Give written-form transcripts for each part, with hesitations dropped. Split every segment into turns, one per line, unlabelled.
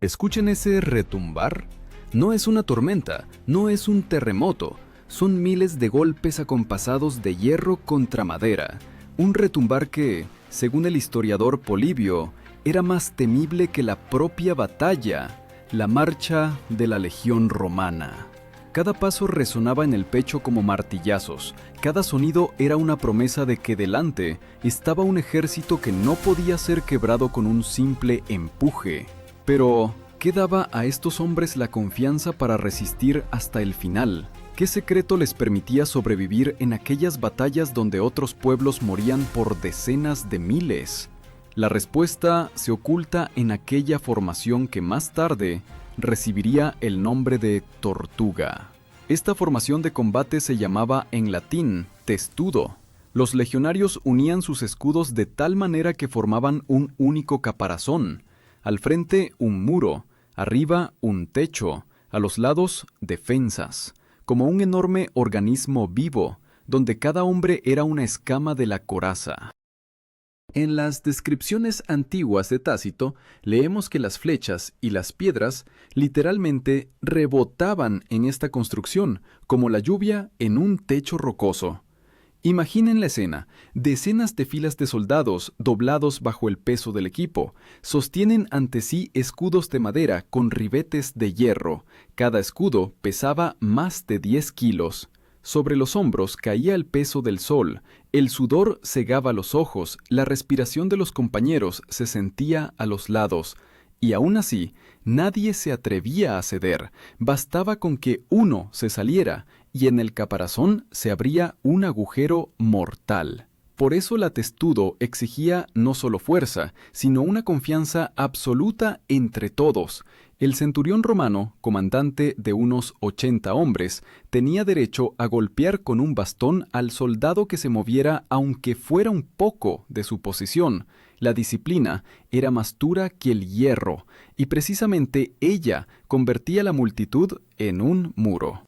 Escuchen ese retumbar. No es una tormenta, no es un terremoto, son miles de golpes acompasados de hierro contra madera. Un retumbar que, según el historiador Polibio, era más temible que la propia batalla, la marcha de la legión romana. Cada paso resonaba en el pecho como martillazos, cada sonido era una promesa de que delante estaba un ejército que no podía ser quebrado con un simple empuje. Pero, ¿qué daba a estos hombres la confianza para resistir hasta el final? ¿Qué secreto les permitía sobrevivir en aquellas batallas donde otros pueblos morían por decenas de miles? La respuesta se oculta en aquella formación que más tarde recibiría el nombre de tortuga. Esta formación de combate se llamaba en latín testudo. Los legionarios unían sus escudos de tal manera que formaban un único caparazón. Al frente un muro, arriba un techo, a los lados defensas, como un enorme organismo vivo, donde cada hombre era una escama de la coraza. En las descripciones antiguas de Tácito, leemos que las flechas y las piedras literalmente rebotaban en esta construcción, como la lluvia en un techo rocoso. Imaginen la escena, decenas de filas de soldados doblados bajo el peso del equipo, sostienen ante sí escudos de madera con ribetes de hierro. Cada escudo pesaba más de 10 kilos. Sobre los hombros caía el peso del sol, el sudor cegaba los ojos, la respiración de los compañeros se sentía a los lados. Y aún así, nadie se atrevía a ceder, bastaba con que uno se saliera, y en el caparazón se abría un agujero mortal. Por eso la testudo exigía no solo fuerza, sino una confianza absoluta entre todos. El centurión romano, comandante de unos 80 hombres, tenía derecho a golpear con un bastón al soldado que se moviera aunque fuera un poco de su posición. La disciplina era más dura que el hierro, y precisamente ella convertía a la multitud en un muro.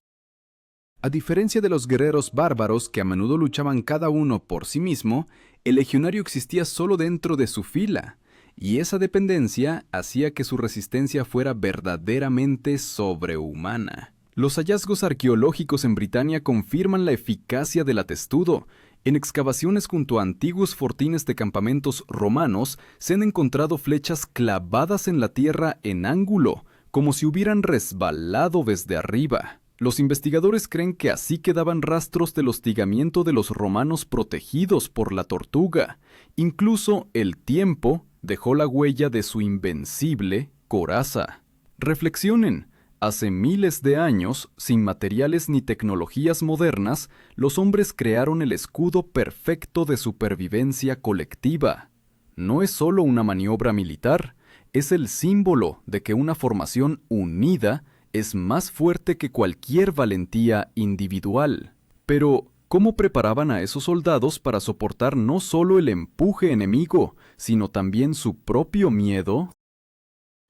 A diferencia de los guerreros bárbaros que a menudo luchaban cada uno por sí mismo, el legionario existía solo dentro de su fila, y esa dependencia hacía que su resistencia fuera verdaderamente sobrehumana. Los hallazgos arqueológicos en Britania confirman la eficacia del testudo. En excavaciones junto a antiguos fortines de campamentos romanos se han encontrado flechas clavadas en la tierra en ángulo, como si hubieran resbalado desde arriba. Los investigadores creen que así quedaban rastros del hostigamiento de los romanos protegidos por la tortuga. Incluso el tiempo dejó la huella de su invencible coraza. Reflexionen, hace miles de años, sin materiales ni tecnologías modernas, los hombres crearon el escudo perfecto de supervivencia colectiva. No es solo una maniobra militar, es el símbolo de que una formación unida es más fuerte que cualquier valentía individual. Pero, ¿cómo preparaban a esos soldados para soportar no solo el empuje enemigo, sino también su propio miedo?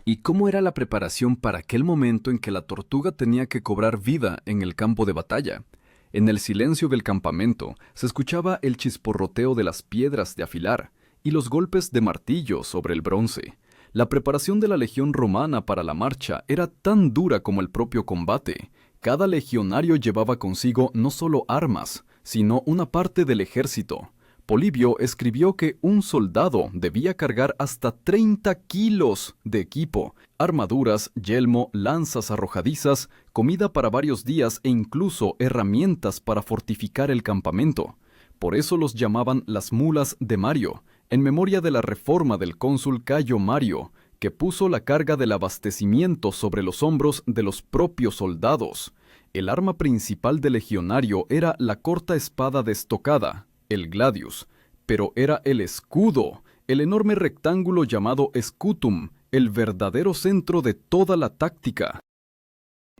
¿Y cómo era la preparación para aquel momento en que la tortuga tenía que cobrar vida en el campo de batalla? En el silencio del campamento se escuchaba el chisporroteo de las piedras de afilar y los golpes de martillo sobre el bronce. La preparación de la legión romana para la marcha era tan dura como el propio combate. Cada legionario llevaba consigo no solo armas, sino una parte del ejército. Polibio escribió que un soldado debía cargar hasta 30 kilos de equipo, armaduras, yelmo, lanzas arrojadizas, comida para varios días e incluso herramientas para fortificar el campamento. Por eso los llamaban las mulas de Mario, en memoria de la reforma del cónsul Cayo Mario, que puso la carga del abastecimiento sobre los hombros de los propios soldados. El arma principal del legionario era la corta espada de estocada, el gladius, pero era el escudo, el enorme rectángulo llamado scutum, el verdadero centro de toda la táctica.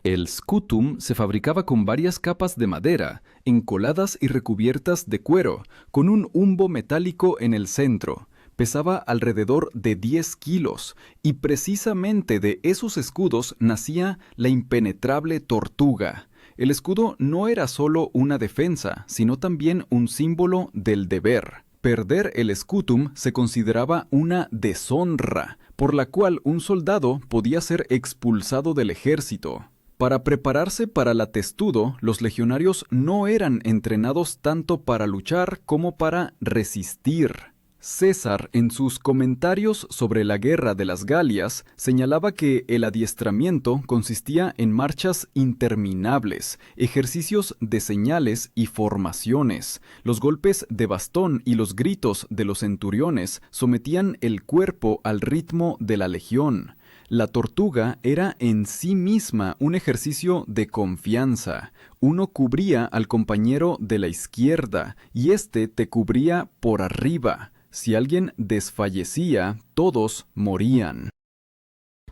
El scutum se fabricaba con varias capas de madera, encoladas y recubiertas de cuero, con un humbo metálico en el centro. Pesaba alrededor de 10 kilos, y precisamente de esos escudos nacía la impenetrable tortuga. El escudo no era solo una defensa, sino también un símbolo del deber. Perder el scutum se consideraba una deshonra, por la cual un soldado podía ser expulsado del ejército. Para prepararse para la testudo, los legionarios no eran entrenados tanto para luchar como para resistir. César, en sus comentarios sobre la guerra de las Galias, señalaba que el adiestramiento consistía en marchas interminables, ejercicios de señales y formaciones. Los golpes de bastón y los gritos de los centuriones sometían el cuerpo al ritmo de la legión. La tortuga era en sí misma un ejercicio de confianza. Uno cubría al compañero de la izquierda y éste te cubría por arriba. Si alguien desfallecía, todos morían.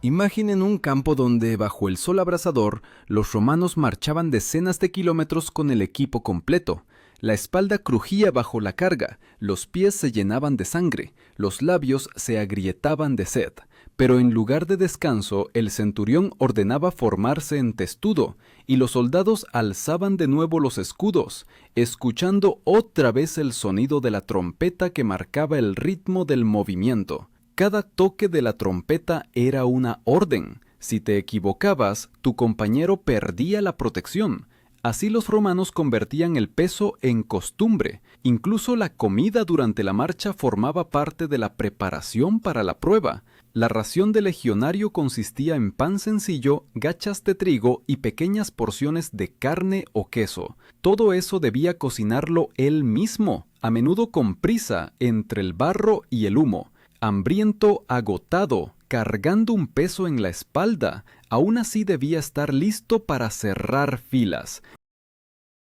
Imaginen un campo donde, bajo el sol abrasador, los romanos marchaban decenas de kilómetros con el equipo completo. La espalda crujía bajo la carga, los pies se llenaban de sangre, los labios se agrietaban de sed. Pero en lugar de descanso, el centurión ordenaba formarse en testudo, y los soldados alzaban de nuevo los escudos, escuchando otra vez el sonido de la trompeta que marcaba el ritmo del movimiento. Cada toque de la trompeta era una orden. Si te equivocabas, tu compañero perdía la protección. Así los romanos convertían el peso en costumbre. Incluso la comida durante la marcha formaba parte de la preparación para la prueba. La ración del legionario consistía en pan sencillo, gachas de trigo y pequeñas porciones de carne o queso. Todo eso debía cocinarlo él mismo, a menudo con prisa, entre el barro y el humo. Hambriento, agotado, cargando un peso en la espalda, aún así debía estar listo para cerrar filas.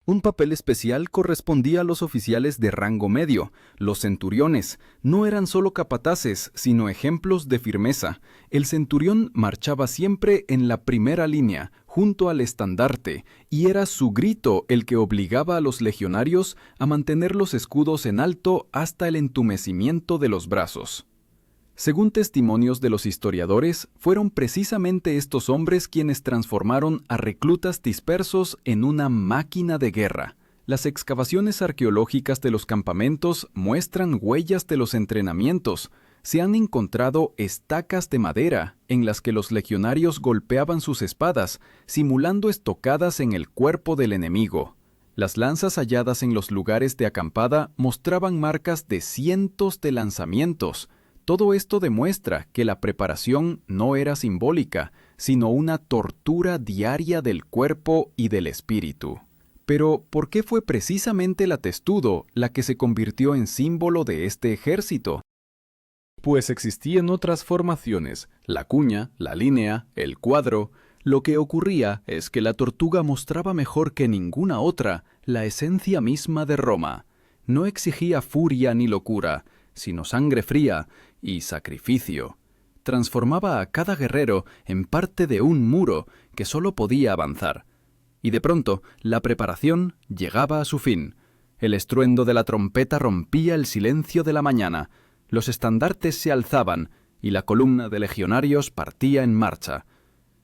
Un papel especial correspondía a los oficiales de rango medio. Los centuriones no eran solo capataces, sino ejemplos de firmeza. El centurión marchaba siempre en la primera línea, junto al estandarte, y era su grito el que obligaba a los legionarios a mantener los escudos en alto hasta el entumecimiento de los brazos. Según testimonios de los historiadores, fueron precisamente estos hombres quienes transformaron a reclutas dispersos en una máquina de guerra. Las excavaciones arqueológicas de los campamentos muestran huellas de los entrenamientos. Se han encontrado estacas de madera en las que los legionarios golpeaban sus espadas, simulando estocadas en el cuerpo del enemigo. Las lanzas halladas en los lugares de acampada mostraban marcas de cientos de lanzamientos. Todo esto demuestra que la preparación no era simbólica, sino una tortura diaria del cuerpo y del espíritu. Pero, ¿por qué fue precisamente la testudo la que se convirtió en símbolo de este ejército? Pues existían otras formaciones, la cuña, la línea, el cuadro. Lo que ocurría es que la tortuga mostraba mejor que ninguna otra la esencia misma de Roma. No exigía furia ni locura, sino sangre fría y sacrificio. Transformaba a cada guerrero en parte de un muro que solo podía avanzar. Y de pronto, la preparación llegaba a su fin. El estruendo de la trompeta rompía el silencio de la mañana, los estandartes se alzaban y la columna de legionarios partía en marcha.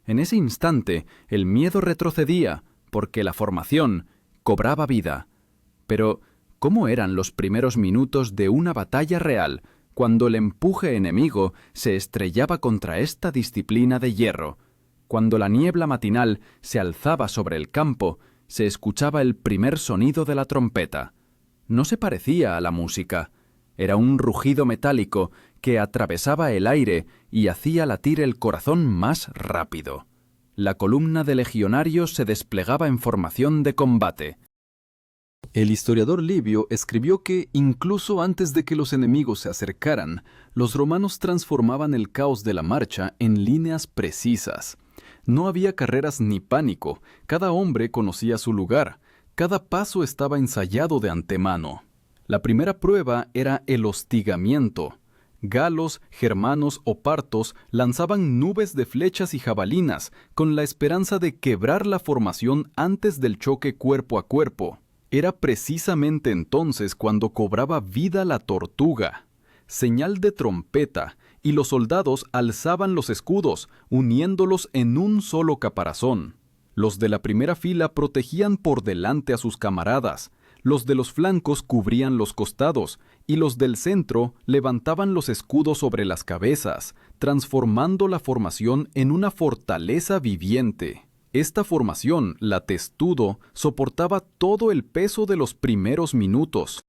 En ese instante, el miedo retrocedía, porque la formación cobraba vida. Pero, ¿cómo eran los primeros minutos de una batalla real, cuando el empuje enemigo se estrellaba contra esta disciplina de hierro? Cuando la niebla matinal se alzaba sobre el campo, se escuchaba el primer sonido de la trompeta. No se parecía a la música. Era un rugido metálico que atravesaba el aire y hacía latir el corazón más rápido. La columna de legionarios se desplegaba en formación de combate. El historiador Livio escribió que, incluso antes de que los enemigos se acercaran, los romanos transformaban el caos de la marcha en líneas precisas. No había carreras ni pánico, cada hombre conocía su lugar, cada paso estaba ensayado de antemano. La primera prueba era el hostigamiento. Galos, germanos o partos lanzaban nubes de flechas y jabalinas con la esperanza de quebrar la formación antes del choque cuerpo a cuerpo. Era precisamente entonces cuando cobraba vida la tortuga. Señal de trompeta, y los soldados alzaban los escudos, uniéndolos en un solo caparazón. Los de la primera fila protegían por delante a sus camaradas. Los de los flancos cubrían los costados, y los del centro levantaban los escudos sobre las cabezas, transformando la formación en una fortaleza viviente. Esta formación, la testudo, soportaba todo el peso de los primeros minutos.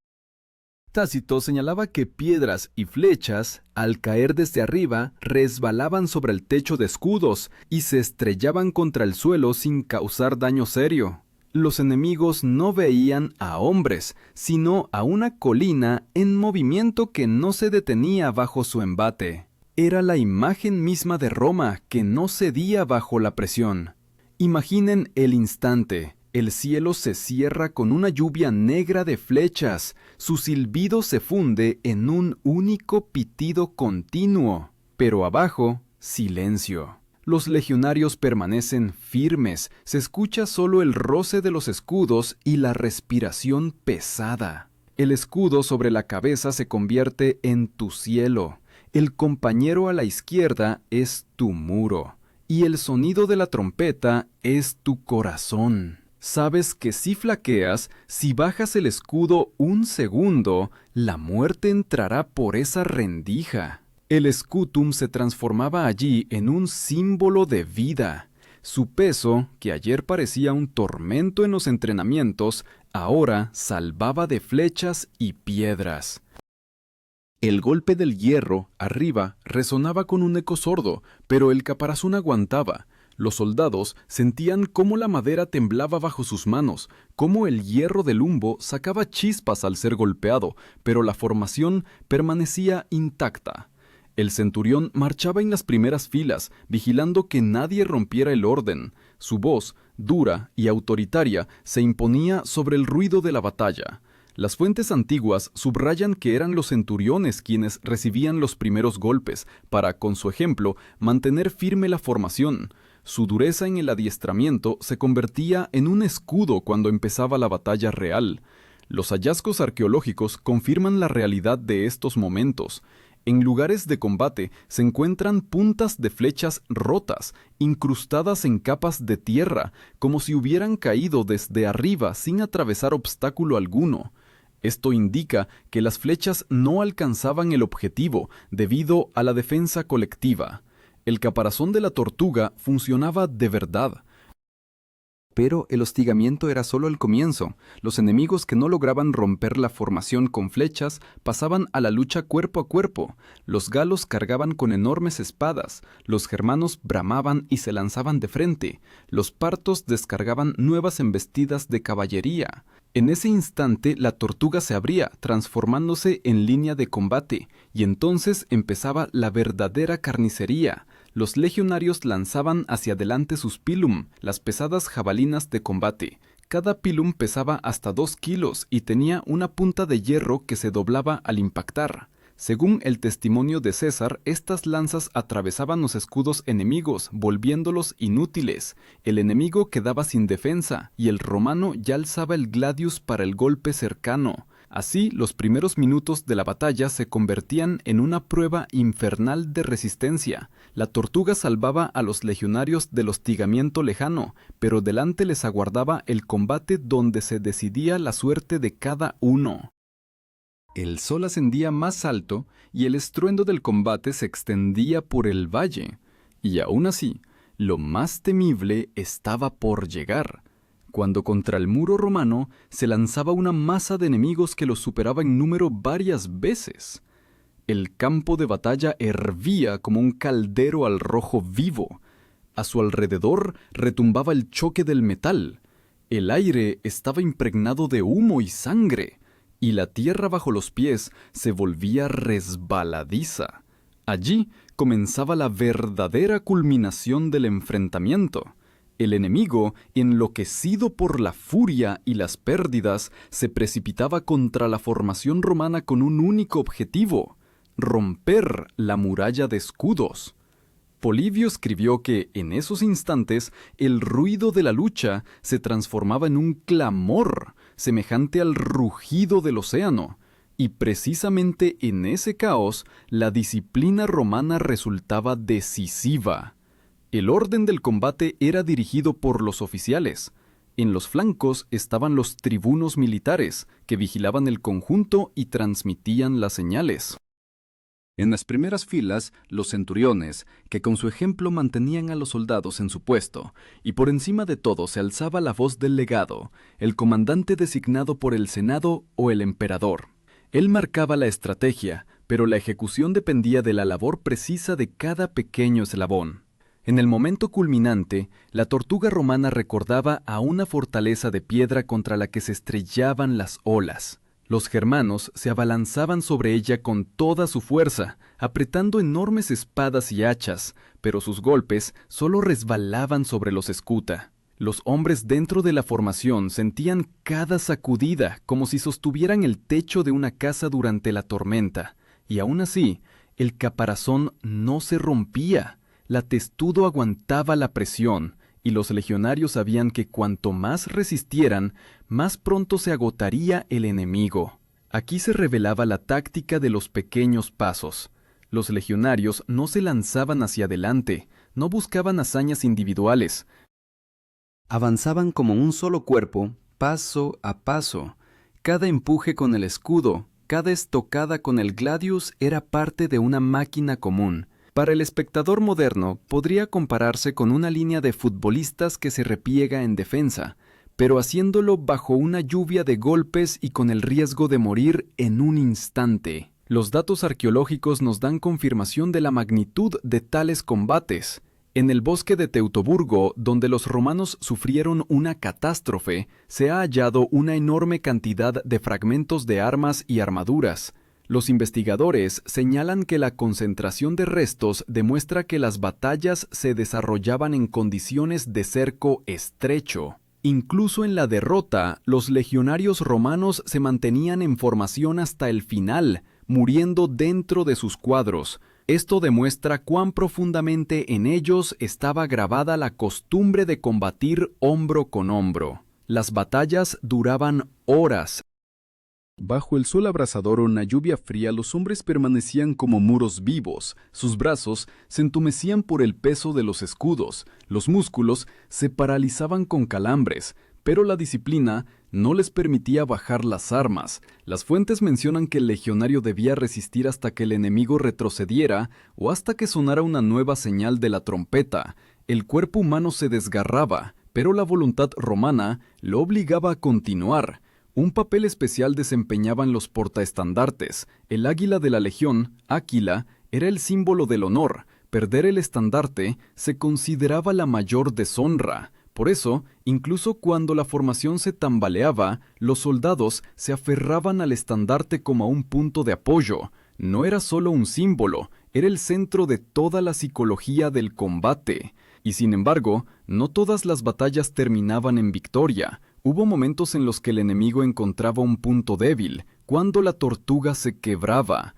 Tácito señalaba que piedras y flechas, al caer desde arriba, resbalaban sobre el techo de escudos y se estrellaban contra el suelo sin causar daño serio. Los enemigos no veían a hombres, sino a una colina en movimiento que no se detenía bajo su embate. Era la imagen misma de Roma que no cedía bajo la presión. Imaginen el instante. El cielo se cierra con una lluvia negra de flechas, su silbido se funde en un único pitido continuo, pero abajo, silencio. Los legionarios permanecen firmes, se escucha solo el roce de los escudos y la respiración pesada. El escudo sobre la cabeza se convierte en tu cielo, el compañero a la izquierda es tu muro, y el sonido de la trompeta es tu corazón. Sabes que si flaqueas, si bajas el escudo un segundo, la muerte entrará por esa rendija. El scutum se transformaba allí en un símbolo de vida. Su peso, que ayer parecía un tormento en los entrenamientos, ahora salvaba de flechas y piedras. El golpe del hierro, arriba, resonaba con un eco sordo, pero el caparazón aguantaba. Los soldados sentían cómo la madera temblaba bajo sus manos, cómo el hierro del humbo sacaba chispas al ser golpeado, pero la formación permanecía intacta. El centurión marchaba en las primeras filas, vigilando que nadie rompiera el orden. Su voz, dura y autoritaria, se imponía sobre el ruido de la batalla. Las fuentes antiguas subrayan que eran los centuriones quienes recibían los primeros golpes, para, con su ejemplo, mantener firme la formación. Su dureza en el adiestramiento se convertía en un escudo cuando empezaba la batalla real. Los hallazgos arqueológicos confirman la realidad de estos momentos. En lugares de combate se encuentran puntas de flechas rotas, incrustadas en capas de tierra, como si hubieran caído desde arriba sin atravesar obstáculo alguno. Esto indica que las flechas no alcanzaban el objetivo debido a la defensa colectiva. El caparazón de la tortuga funcionaba de verdad. Pero el hostigamiento era solo el comienzo. Los enemigos que no lograban romper la formación con flechas pasaban a la lucha cuerpo a cuerpo. Los galos cargaban con enormes espadas, los germanos bramaban y se lanzaban de frente, los partos descargaban nuevas embestidas de caballería. En ese instante la tortuga se abría, transformándose en línea de combate, y entonces empezaba la verdadera carnicería. Los legionarios lanzaban hacia adelante sus pilum, las pesadas jabalinas de combate. Cada pilum pesaba hasta 2 kilos y tenía una punta de hierro que se doblaba al impactar. Según el testimonio de César, estas lanzas atravesaban los escudos enemigos, volviéndolos inútiles. El enemigo quedaba sin defensa, y el romano ya alzaba el gladius para el golpe cercano. Así, los primeros minutos de la batalla se convertían en una prueba infernal de resistencia. La tortuga salvaba a los legionarios del hostigamiento lejano, pero delante les aguardaba el combate donde se decidía la suerte de cada uno. El sol ascendía más alto y el estruendo del combate se extendía por el valle. Y aún así, lo más temible estaba por llegar, cuando contra el muro romano se lanzaba una masa de enemigos que los superaba en número varias veces. El campo de batalla hervía como un caldero al rojo vivo. A su alrededor retumbaba el choque del metal. El aire estaba impregnado de humo y sangre, y la tierra bajo los pies se volvía resbaladiza. Allí comenzaba la verdadera culminación del enfrentamiento. El enemigo, enloquecido por la furia y las pérdidas, se precipitaba contra la formación romana con un único objetivo: romper la muralla de escudos. Polibio escribió que, en esos instantes, el ruido de la lucha se transformaba en un clamor, semejante al rugido del océano, y precisamente en ese caos, la disciplina romana resultaba decisiva. El orden del combate era dirigido por los oficiales. En los flancos estaban los tribunos militares, que vigilaban el conjunto y transmitían las señales. En las primeras filas, los centuriones, que con su ejemplo mantenían a los soldados en su puesto, y por encima de todo se alzaba la voz del legado, el comandante designado por el Senado o el emperador. Él marcaba la estrategia, pero la ejecución dependía de la labor precisa de cada pequeño eslabón. En el momento culminante, la tortuga romana recordaba a una fortaleza de piedra contra la que se estrellaban las olas. Los germanos se abalanzaban sobre ella con toda su fuerza, apretando enormes espadas y hachas, pero sus golpes solo resbalaban sobre los escuta. Los hombres dentro de la formación sentían cada sacudida como si sostuvieran el techo de una casa durante la tormenta, y aún así, el caparazón no se rompía. La testudo aguantaba la presión, y los legionarios sabían que cuanto más resistieran, más pronto se agotaría el enemigo. Aquí se revelaba la táctica de los pequeños pasos. Los legionarios no se lanzaban hacia adelante, no buscaban hazañas individuales. Avanzaban como un solo cuerpo, paso a paso. Cada empuje con el escudo, cada estocada con el gladius era parte de una máquina común. Para el espectador moderno, podría compararse con una línea de futbolistas que se repliega en defensa, pero haciéndolo bajo una lluvia de golpes y con el riesgo de morir en un instante. Los datos arqueológicos nos dan confirmación de la magnitud de tales combates. En el bosque de Teutoburgo, donde los romanos sufrieron una catástrofe, se ha hallado una enorme cantidad de fragmentos de armas y armaduras. Los investigadores señalan que la concentración de restos demuestra que las batallas se desarrollaban en condiciones de cerco estrecho. Incluso en la derrota, los legionarios romanos se mantenían en formación hasta el final, muriendo dentro de sus cuadros. Esto demuestra cuán profundamente en ellos estaba grabada la costumbre de combatir hombro con hombro. Las batallas duraban horas. Bajo el sol abrasador o una lluvia fría, los hombres permanecían como muros vivos. Sus brazos se entumecían por el peso de los escudos, los músculos se paralizaban con calambres, pero la disciplina no les permitía bajar las armas. Las fuentes mencionan que el legionario debía resistir hasta que el enemigo retrocediera o hasta que sonara una nueva señal de la trompeta. El cuerpo humano se desgarraba, pero la voluntad romana lo obligaba a continuar. Un papel especial desempeñaban los portaestandartes. El águila de la legión, Áquila, era el símbolo del honor. Perder el estandarte se consideraba la mayor deshonra. Por eso, incluso cuando la formación se tambaleaba, los soldados se aferraban al estandarte como a un punto de apoyo. No era solo un símbolo, era el centro de toda la psicología del combate. Y sin embargo, no todas las batallas terminaban en victoria. Hubo momentos en los que el enemigo encontraba un punto débil, cuando la tortuga se quebraba.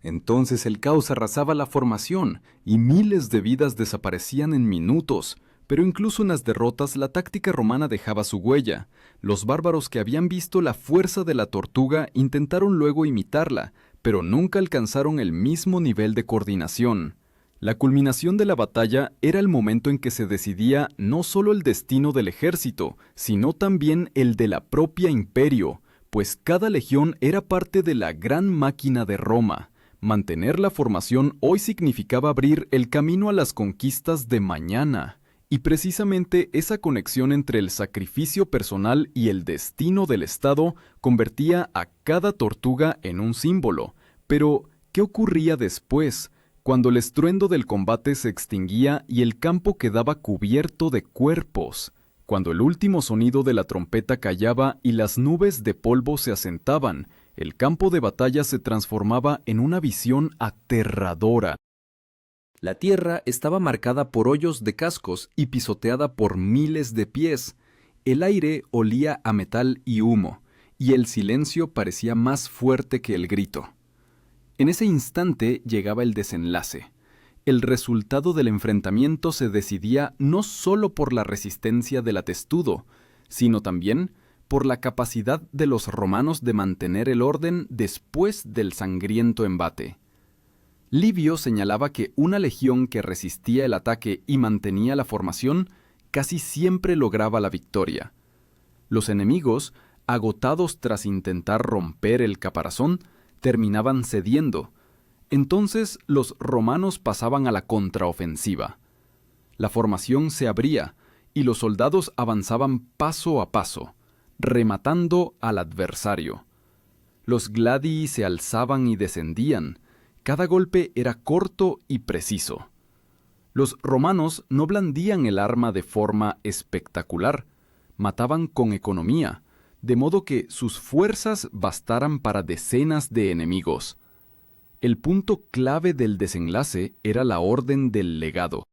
Entonces el caos arrasaba la formación y miles de vidas desaparecían en minutos. Pero incluso en las derrotas la táctica romana dejaba su huella. Los bárbaros que habían visto la fuerza de la tortuga intentaron luego imitarla, pero nunca alcanzaron el mismo nivel de coordinación. La culminación de la batalla era el momento en que se decidía no solo el destino del ejército, sino también el de la propia imperio, pues cada legión era parte de la gran máquina de Roma. Mantener la formación hoy significaba abrir el camino a las conquistas de mañana. Y precisamente esa conexión entre el sacrificio personal y el destino del Estado convertía a cada tortuga en un símbolo. Pero, ¿qué ocurría después? Cuando el estruendo del combate se extinguía y el campo quedaba cubierto de cuerpos, cuando el último sonido de la trompeta callaba y las nubes de polvo se asentaban, el campo de batalla se transformaba en una visión aterradora. La tierra estaba marcada por hoyos de cascos y pisoteada por miles de pies. El aire olía a metal y humo, y el silencio parecía más fuerte que el grito. En ese instante llegaba el desenlace. El resultado del enfrentamiento se decidía no solo por la resistencia del atestudo, sino también por la capacidad de los romanos de mantener el orden después del sangriento embate. Livio señalaba que una legión que resistía el ataque y mantenía la formación casi siempre lograba la victoria. Los enemigos, agotados tras intentar romper el caparazón, terminaban cediendo. Entonces los romanos pasaban a la contraofensiva. La formación se abría y los soldados avanzaban paso a paso, rematando al adversario. Los gladii se alzaban y descendían. Cada golpe era corto y preciso. Los romanos no blandían el arma de forma espectacular, mataban con economía, de modo que sus fuerzas bastaran para decenas de enemigos. El punto clave del desenlace era la orden del legado.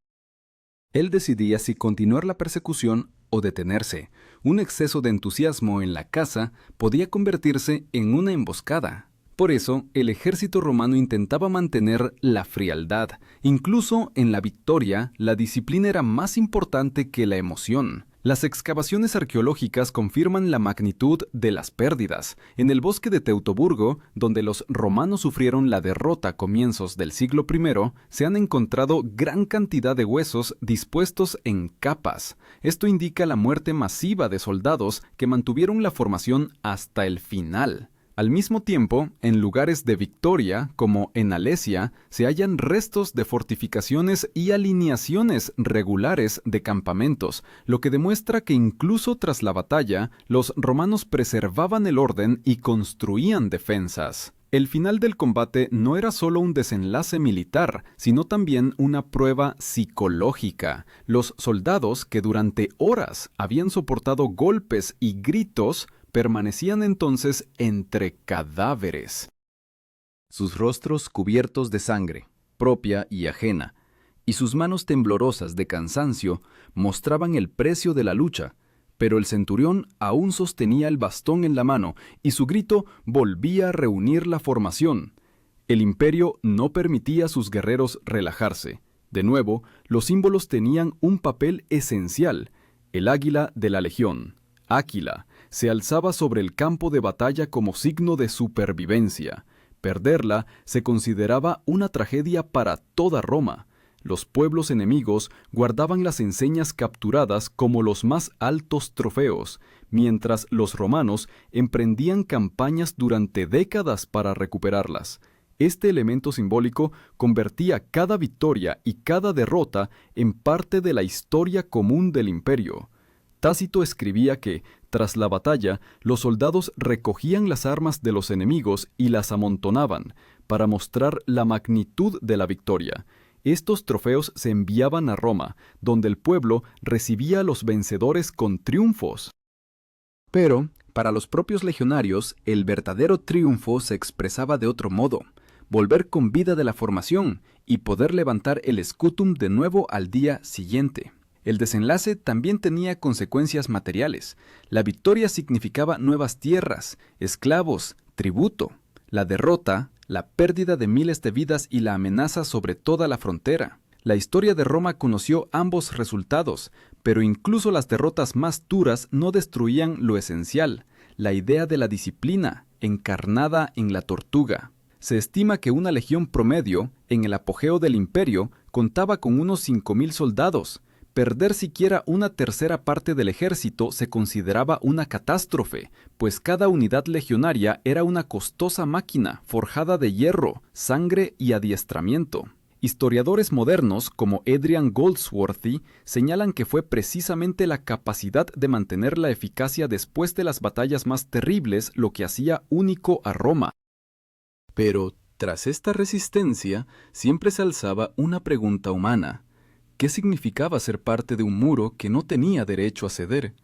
Él decidía si continuar la persecución o detenerse. Un exceso de entusiasmo en la caza podía convertirse en una emboscada. Por eso, el ejército romano intentaba mantener la frialdad. Incluso en la victoria, la disciplina era más importante que la emoción. Las excavaciones arqueológicas confirman la magnitud de las pérdidas. En el bosque de Teutoburgo, donde los romanos sufrieron la derrota a comienzos del siglo I, se han encontrado gran cantidad de huesos dispuestos en capas. Esto indica la muerte masiva de soldados que mantuvieron la formación hasta el final. Al mismo tiempo, en lugares de victoria, como en Alesia, se hallan restos de fortificaciones y alineaciones regulares de campamentos, lo que demuestra que incluso tras la batalla, los romanos preservaban el orden y construían defensas. El final del combate no era solo un desenlace militar, sino también una prueba psicológica. Los soldados, que durante horas habían soportado golpes y gritos, permanecían entonces entre cadáveres, sus rostros cubiertos de sangre, propia y ajena, y sus manos temblorosas de cansancio mostraban el precio de la lucha, pero el centurión aún sostenía el bastón en la mano y su grito volvía a reunir la formación. El imperio no permitía a sus guerreros relajarse. De nuevo, los símbolos tenían un papel esencial. El águila de la legión, Áquila, se alzaba sobre el campo de batalla como signo de supervivencia. Perderla se consideraba una tragedia para toda Roma. Los pueblos enemigos guardaban las enseñas capturadas como los más altos trofeos, mientras los romanos emprendían campañas durante décadas para recuperarlas. Este elemento simbólico convertía cada victoria y cada derrota en parte de la historia común del imperio. Tácito escribía que, tras la batalla, los soldados recogían las armas de los enemigos y las amontonaban, para mostrar la magnitud de la victoria. Estos trofeos se enviaban a Roma, donde el pueblo recibía a los vencedores con triunfos. Pero, para los propios legionarios, el verdadero triunfo se expresaba de otro modo: volver con vida de la formación y poder levantar el scutum de nuevo al día siguiente. El desenlace también tenía consecuencias materiales. La victoria significaba nuevas tierras, esclavos, tributo. La derrota, la pérdida de miles de vidas y la amenaza sobre toda la frontera. La historia de Roma conoció ambos resultados, pero incluso las derrotas más duras no destruían lo esencial, la idea de la disciplina, encarnada en la tortuga. Se estima que una legión promedio, en el apogeo del imperio, contaba con unos 5.000 soldados. Perder siquiera una tercera parte del ejército se consideraba una catástrofe, pues cada unidad legionaria era una costosa máquina forjada de hierro, sangre y adiestramiento. Historiadores modernos como Adrian Goldsworthy señalan que fue precisamente la capacidad de mantener la eficacia después de las batallas más terribles lo que hacía único a Roma. Pero, tras esta resistencia, siempre se alzaba una pregunta humana. ¿Qué significaba ser parte de un muro que no tenía derecho a ceder?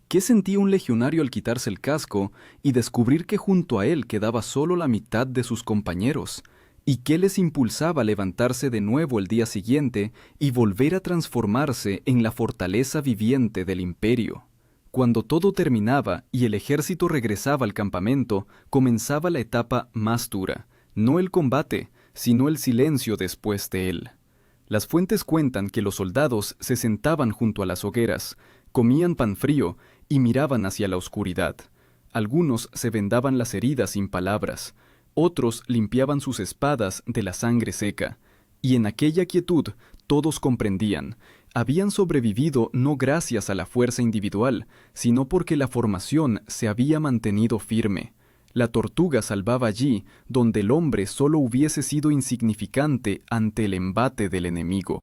¿Qué sentía un legionario al quitarse el casco y descubrir que junto a él quedaba solo la mitad de sus compañeros? ¿Y qué les impulsaba a levantarse de nuevo el día siguiente y volver a transformarse en la fortaleza viviente del imperio? Cuando todo terminaba y el ejército regresaba al campamento, comenzaba la etapa más dura, no el combate, sino el silencio después de él. Las fuentes cuentan que los soldados se sentaban junto a las hogueras, comían pan frío y miraban hacia la oscuridad. Algunos se vendaban las heridas sin palabras, otros limpiaban sus espadas de la sangre seca, y en aquella quietud todos comprendían: habían sobrevivido no gracias a la fuerza individual, sino porque la formación se había mantenido firme. La tortuga salvaba allí donde el hombre solo hubiese sido insignificante ante el embate del enemigo.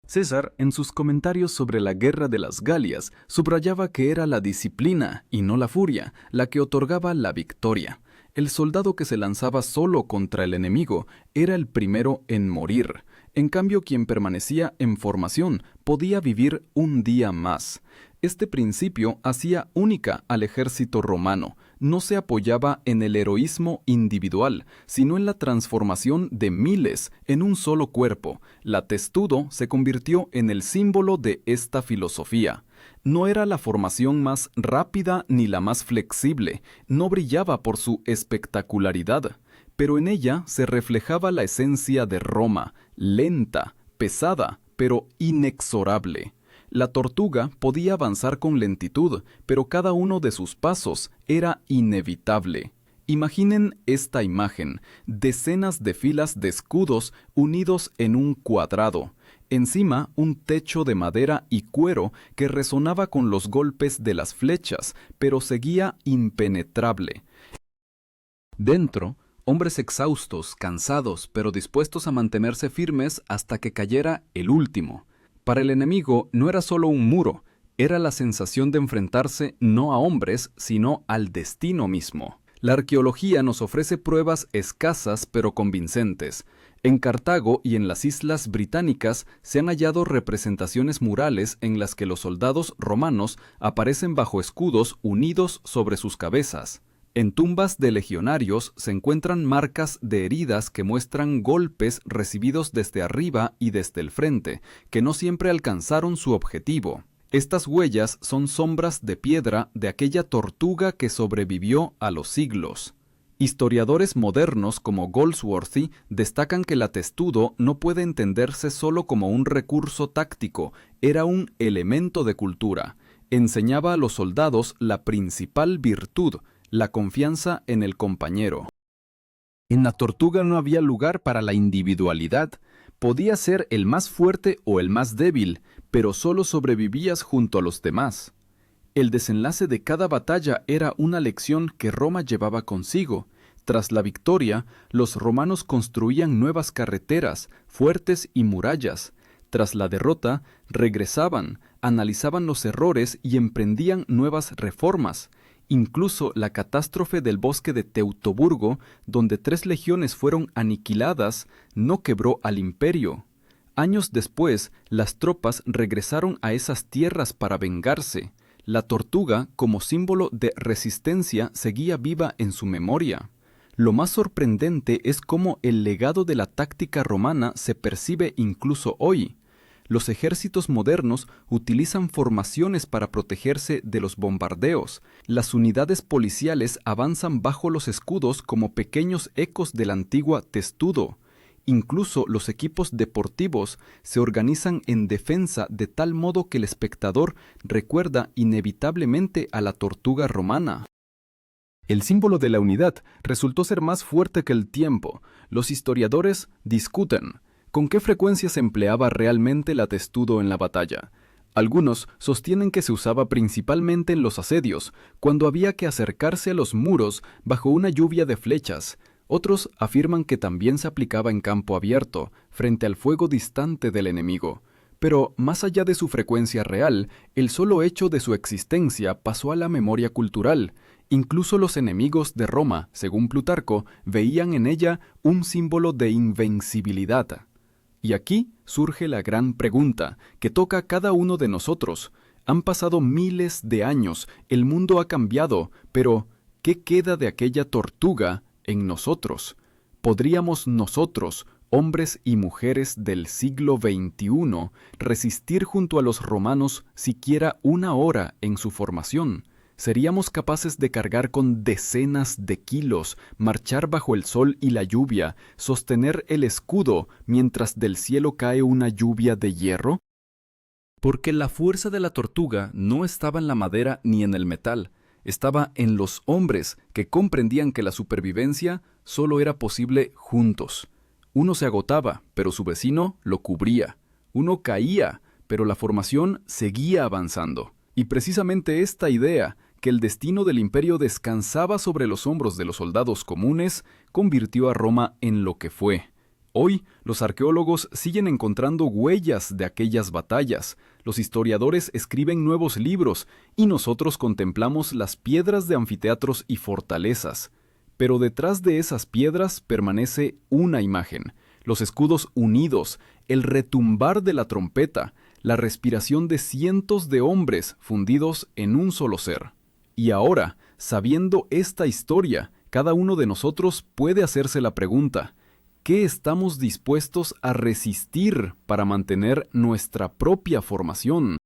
César, en sus comentarios sobre la guerra de las Galias, subrayaba que era la disciplina, y no la furia, la que otorgaba la victoria. El soldado que se lanzaba solo contra el enemigo era el primero en morir. En cambio, quien permanecía en formación podía vivir un día más. Este principio hacía única al ejército romano. No se apoyaba en el heroísmo individual, sino en la transformación de miles en un solo cuerpo. La testudo se convirtió en el símbolo de esta filosofía. No era la formación más rápida ni la más flexible, no brillaba por su espectacularidad, pero en ella se reflejaba la esencia de Roma, lenta, pesada, pero inexorable. La tortuga podía avanzar con lentitud, pero cada uno de sus pasos era inevitable. Imaginen esta imagen, decenas de filas de escudos unidos en un cuadrado. Encima, un techo de madera y cuero que resonaba con los golpes de las flechas, pero seguía impenetrable. Dentro, hombres exhaustos, cansados, pero dispuestos a mantenerse firmes hasta que cayera el último. Para el enemigo no era solo un muro, era la sensación de enfrentarse no a hombres, sino al destino mismo. La arqueología nos ofrece pruebas escasas pero convincentes. En Cartago y en las islas británicas se han hallado representaciones murales en las que los soldados romanos aparecen bajo escudos unidos sobre sus cabezas. En tumbas de legionarios se encuentran marcas de heridas que muestran golpes recibidos desde arriba y desde el frente, que no siempre alcanzaron su objetivo. Estas huellas son sombras de piedra de aquella tortuga que sobrevivió a los siglos. Historiadores modernos como Goldsworthy destacan que la testudo no puede entenderse solo como un recurso táctico, era un elemento de cultura. Enseñaba a los soldados la principal virtud, la confianza en el compañero. En la tortuga no había lugar para la individualidad. Podía ser el más fuerte o el más débil, pero solo sobrevivías junto a los demás. El desenlace de cada batalla era una lección que Roma llevaba consigo. Tras la victoria, los romanos construían nuevas carreteras, fuertes y murallas. Tras la derrota, regresaban, analizaban los errores y emprendían nuevas reformas. Incluso la catástrofe del bosque de Teutoburgo, donde 3 legiones fueron aniquiladas, no quebró al imperio. Años después, las tropas regresaron a esas tierras para vengarse. La tortuga, como símbolo de resistencia, seguía viva en su memoria. Lo más sorprendente es cómo el legado de la táctica romana se percibe incluso hoy. Los ejércitos modernos utilizan formaciones para protegerse de los bombardeos. Las unidades policiales avanzan bajo los escudos como pequeños ecos de la antigua testudo. Incluso los equipos deportivos se organizan en defensa de tal modo que el espectador recuerda inevitablemente a la tortuga romana. El símbolo de la unidad resultó ser más fuerte que el tiempo. Los historiadores discuten ¿con qué frecuencia se empleaba realmente la testudo en la batalla? Algunos sostienen que se usaba principalmente en los asedios, cuando había que acercarse a los muros bajo una lluvia de flechas. Otros afirman que también se aplicaba en campo abierto, frente al fuego distante del enemigo. Pero, más allá de su frecuencia real, el solo hecho de su existencia pasó a la memoria cultural. Incluso los enemigos de Roma, según Plutarco, veían en ella un símbolo de invencibilidad. Y aquí surge la gran pregunta, que toca a cada uno de nosotros. Han pasado miles de años, el mundo ha cambiado, pero ¿qué queda de aquella tortuga en nosotros? ¿Podríamos nosotros, hombres y mujeres del siglo XXI, resistir junto a los romanos siquiera una hora en su formación? ¿Seríamos capaces de cargar con decenas de kilos, marchar bajo el sol y la lluvia, sostener el escudo mientras del cielo cae una lluvia de hierro? Porque la fuerza de la tortuga no estaba en la madera ni en el metal, estaba en los hombres que comprendían que la supervivencia solo era posible juntos. Uno se agotaba, pero su vecino lo cubría. Uno caía, pero la formación seguía avanzando. Y precisamente esta idea, que el destino del imperio descansaba sobre los hombros de los soldados comunes, convirtió a Roma en lo que fue. Hoy, los arqueólogos siguen encontrando huellas de aquellas batallas, los historiadores escriben nuevos libros y nosotros contemplamos las piedras de anfiteatros y fortalezas. Pero detrás de esas piedras permanece una imagen, los escudos unidos, el retumbar de la trompeta, la respiración de cientos de hombres fundidos en un solo ser. Y ahora, sabiendo esta historia, cada uno de nosotros puede hacerse la pregunta: ¿qué estamos dispuestos a resistir para mantener nuestra propia formación?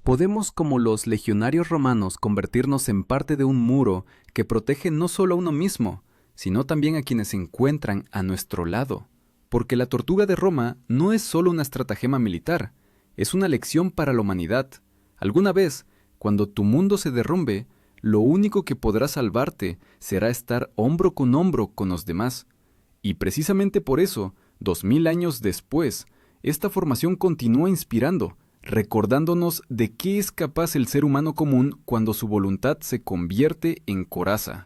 Podemos, como los legionarios romanos, convertirnos en parte de un muro que protege no solo a uno mismo, sino también a quienes se encuentran a nuestro lado. Porque la tortuga de Roma no es solo una estratagema militar, es una lección para la humanidad. Alguna vez, cuando tu mundo se derrumbe, lo único que podrá salvarte será estar hombro con los demás. Y precisamente por eso, 2000 años después, esta formación continúa inspirando, recordándonos de qué es capaz el ser humano común cuando su voluntad se convierte en coraza.